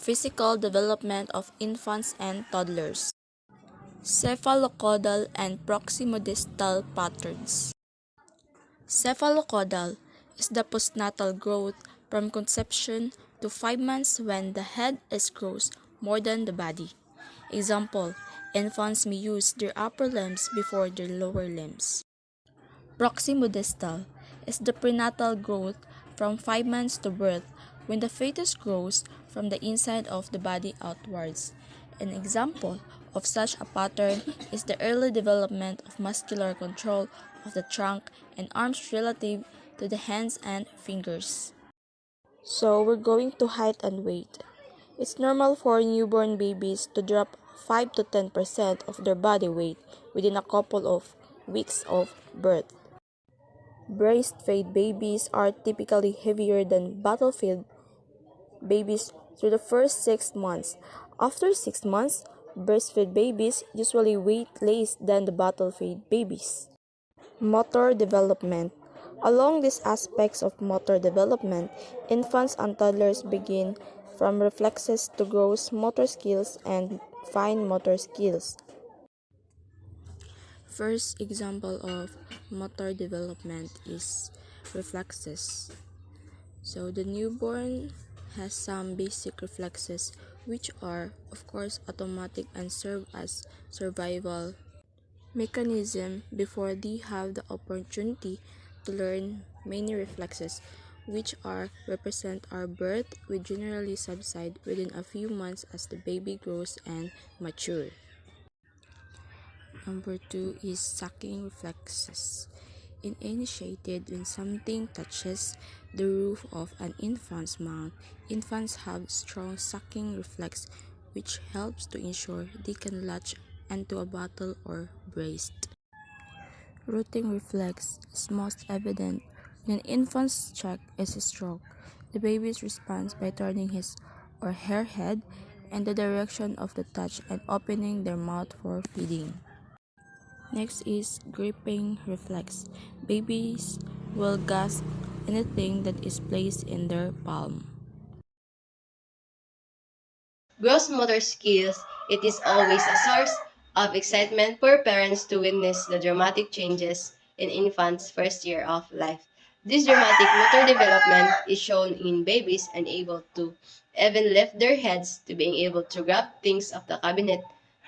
Physical development of infants and toddlers. Cephalocaudal and proximodistal patterns. Cephalocaudal is the postnatal growth from conception to 5 months when the head is grows more than the body. Example, infants may use their upper limbs before their lower limbs. Proximodistal is the prenatal growth from 5 months to birth when the fetus grows from the inside of the body outwards. An example of such a pattern is the early development of muscular control of the trunk and arms relative to the hands and fingers. So we're going to height and weight. It's normal for newborn babies to drop 5 to 10% of their body weight within a couple of weeks of birth. Breastfed babies are typically heavier than bottle-fed babies through the first 6 months. After 6 months, breastfed babies usually weigh less than the bottle-fed babies. Motor development. Along these aspects of motor development, infants and toddlers begin from reflexes to gross motor skills and fine motor skills. First example of motor development is reflexes. So the newborn has some basic reflexes which are of course automatic and serve as survival mechanism before they have the opportunity to learn many reflexes which are represent our birth will generally subside within a few months as the baby grows and mature. Number 2 is sucking reflexes. Initiated when something touches the roof of an infant's mouth, infants have strong sucking reflex which helps to ensure they can latch onto a bottle or breast. Rooting reflex is most evident when an infant's cheek is stroked. The baby's responds by turning his or her head in the direction of the touch and opening their mouth for feeding. Next is gripping reflex. Babies will grasp anything that is placed in their palm. Gross motor skills, it is always a source of excitement for parents to witness the dramatic changes in infants' first year of life. This dramatic motor development is shown in babies unable to even lift their heads to being able to grab things off the cabinet,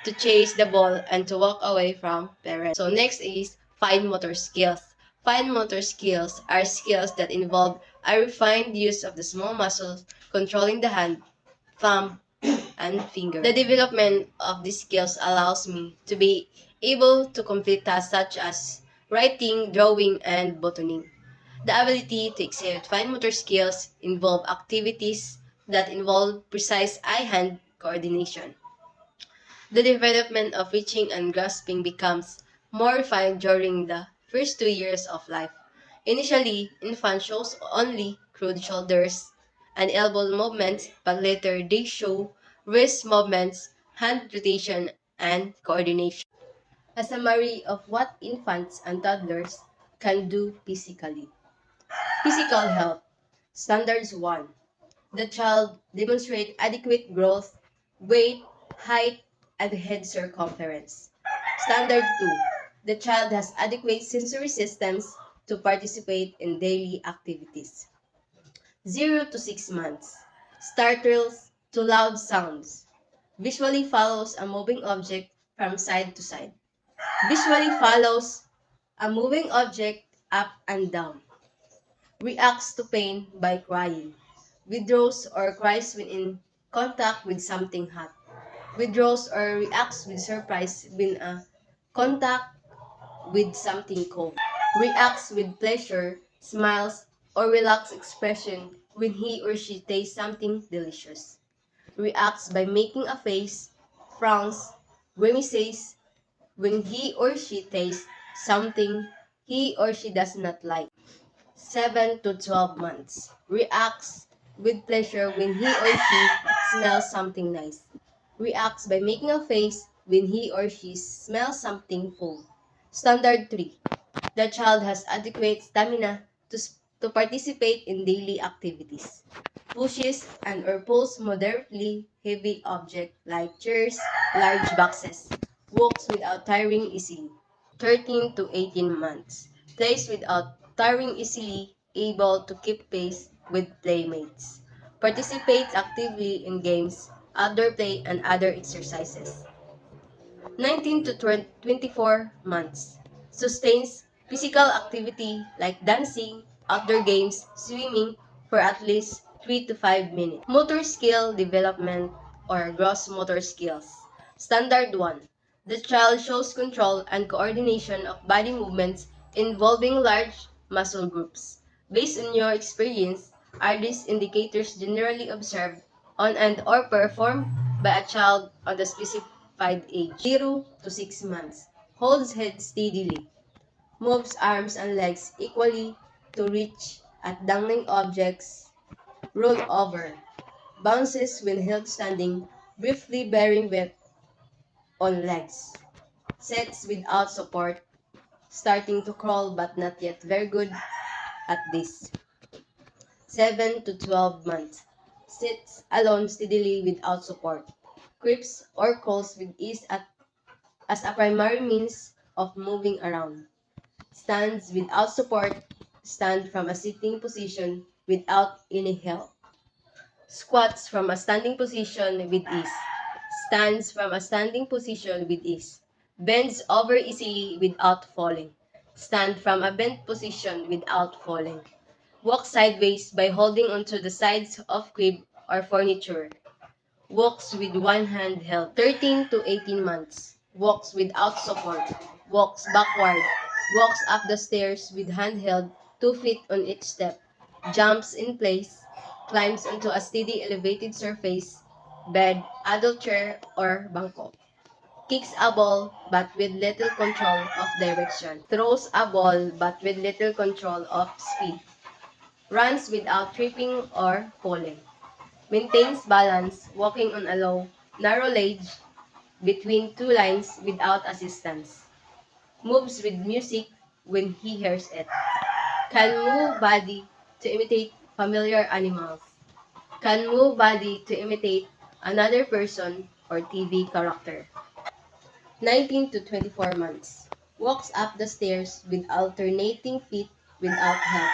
to chase the ball, and to walk away from parents. So next is fine motor skills. Fine motor skills are skills that involve a refined use of the small muscles controlling the hand, thumb, and finger. The development of these skills allows me to be able to complete tasks such as writing, drawing, and buttoning. The ability to exhibit fine motor skills involve activities that involve precise eye-hand coordination. The development of reaching and grasping becomes more refined during the first 2 years of life. Initially, infant shows only crude shoulders and elbow movements, but later they show wrist movements, hand rotation, and coordination. A summary of what infants and toddlers can do physically. Physical health. Standards 1. The child demonstrates adequate growth, weight, height, and head circumference. Standard 2. The child has adequate sensory systems to participate in daily activities. 0 to 6 months. Startles to loud sounds. Visually follows a moving object from side to side. Visually follows a moving object up and down. Reacts to pain by crying. Withdraws or cries when in contact with something hot. Withdraws or reacts with surprise when contact with something cold. Reacts with pleasure, smiles, or relaxed expression when he or she tastes something delicious. Reacts by making a face, frowns, grimaces when he or she tastes something he or she does not like. 7 to 12 months. Reacts with pleasure when he or she smells something nice. Reacts by making a face when he or she smells something full. Standard 3. The child has adequate stamina to participate in daily activities. pushes and or pulls moderately heavy objects like chairs, large boxes, walks without tiring easily. 13 to 18 months. Plays without tiring easily, able to keep pace with playmates. Participates actively in games, outdoor play, and other exercises. 19 to 24 months. Sustains physical activity like dancing, outdoor games, swimming for at least 3 to 5 minutes. Motor skill development or gross motor skills. Standard 1. The child shows control and coordination of body movements involving large muscle groups. Based on your experience, are these indicators generally observed on and or performed by a child on the specified age? 0 to 6 months. Holds head steadily. Moves arms and legs equally to reach at dangling objects. Roll over. Bounces when held standing, briefly bearing weight on legs. Sets without support. Starting to crawl but not yet very good at this. 7 to 12 months. Sits alone steadily without support. Creeps or crawls with ease as a primary means of moving around. Stands without support. Stand from a sitting position without any help. Squats from a standing position with ease. Stands from a standing position with ease. Bends over easily without falling. Stand from a bent position without falling. Walk sideways by holding onto the sides of crib or furniture. Walks with one hand held. 13 to 18 months. Walks without support. Walks backward. Walks up the stairs with hand held, 2 feet on each step. Jumps in place. Climbs onto a steady elevated surface, bed, adult chair, or bangko. Kicks a ball but with little control of direction. Throws a ball but with little control of speed. Runs without tripping or falling. Maintains balance, walking on a low, narrow ledge between two lines without assistance. Moves with music when he hears it. Can move body to imitate familiar animals. Can move body to imitate another person or TV character. 19 to 24 months. Walks up the stairs with alternating feet without help.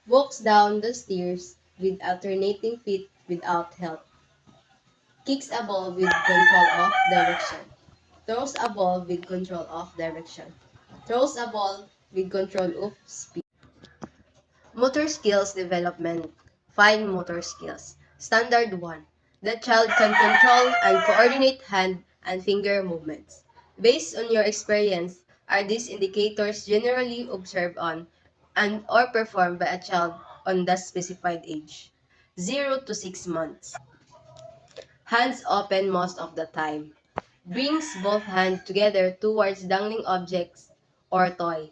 Walks down the stairs with alternating feet without help. Kicks a ball with control of direction. Throws a ball with control of direction. Throws a ball with control of speed. Motor skills development. Fine motor skills. Standard 1. The child can control and coordinate hand and finger movements. Based on your experience, are these indicators generally observed on and or performed by a child on the specified age? 0 to 6 months. Hands open most of the time. Brings both hands together towards dangling objects or toy.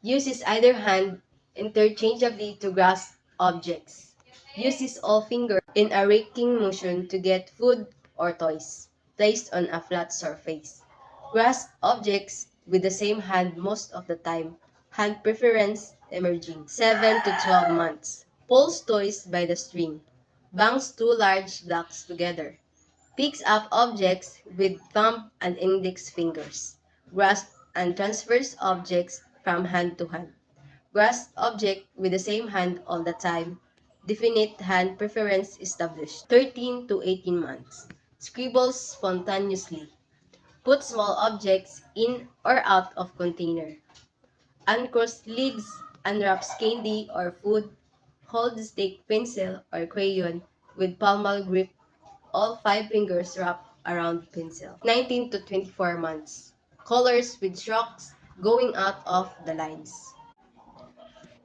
Uses either hand interchangeably to grasp objects. Uses all fingers in a raking motion to get food or toys placed on a flat surface. Grasp objects with the same hand most of the time. Hand preference emerging. 7 to 12 months. Pulls toys by the string. Bangs two large blocks together. Picks up objects with thumb and index fingers. Grasps and transfers objects from hand to hand. Grasp object with the same hand all the time. Definite hand preference established. 13 to 18 months. Scribbles spontaneously. Put small objects in or out of container. Uncross lids, unwraps candy or food. Hold stick, pencil, or crayon with palmar grip, all 5 fingers wrapped around pencil. 19 to 24 months. Colors with strokes going out of the lines.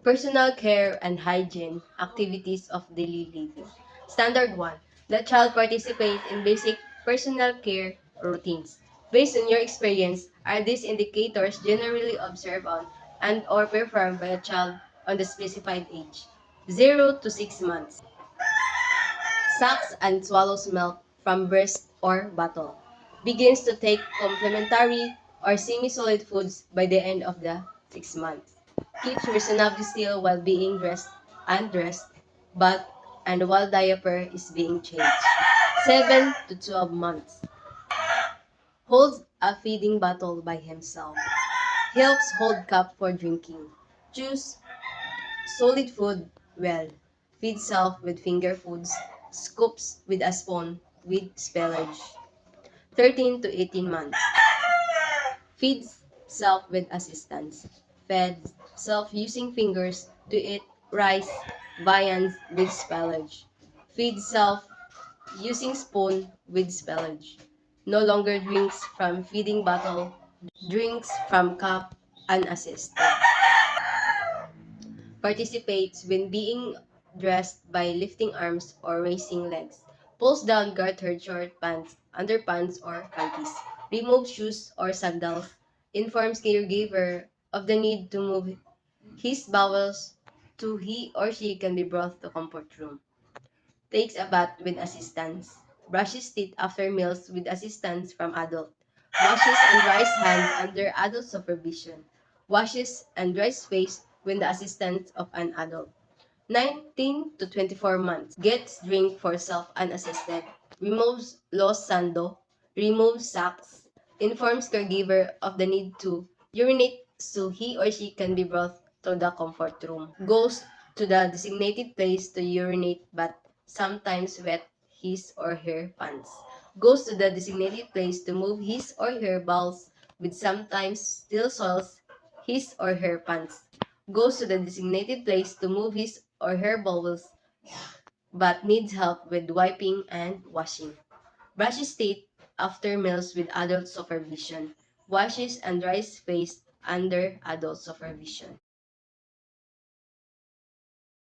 Personal care and hygiene activities of daily living. Standard 1. The child participates in basic personal care routines. Based on your experience, are these indicators generally observed on and or performed by a child on the specified age? 0 to 6 months. Sucks and swallows milk from breast or bottle. Begins to take complementary or semi-solid foods by the end of the 6 months. Keeps reasonably still while being undressed, but and while diaper is being changed. 7 to 12 months. Holds a feeding bottle by himself. Helps hold cup for drinking. Chews solid food well. Feeds self with finger foods. Scoops with a spoon with spillage. 13 to 18 months. Feeds self with assistance. Fed self using fingers to eat rice, viands with spillage. Feeds self using spoon with spillage. No longer drinks from feeding bottle, drinks from cup unassisted. Participates when being dressed by lifting arms or raising legs. Pulls down gartered short pants, underpants, or panties. Removes shoes or sandals. Informs caregiver of the need to move his bowels to he or she can be brought to comfort room. Takes a bath with assistance. Brushes teeth after meals with assistance from adult. Washes and dries hands under adult supervision. Washes and dries face with the assistance of an adult. 19 to 24 months. Gets drink for self unassisted. Removes lost sando. Removes sacks. Informs caregiver of the need to urinate so he or she can be brought to the comfort room. Goes to the designated place to urinate but sometimes wet his or her pants. Goes to the designated place to move his or her bowels with sometimes still soils his or her pants. Goes to the designated place to move his or her bowels but needs help with wiping and washing. Brushes teeth after meals with adult supervision. Washes and dries face under adult supervision.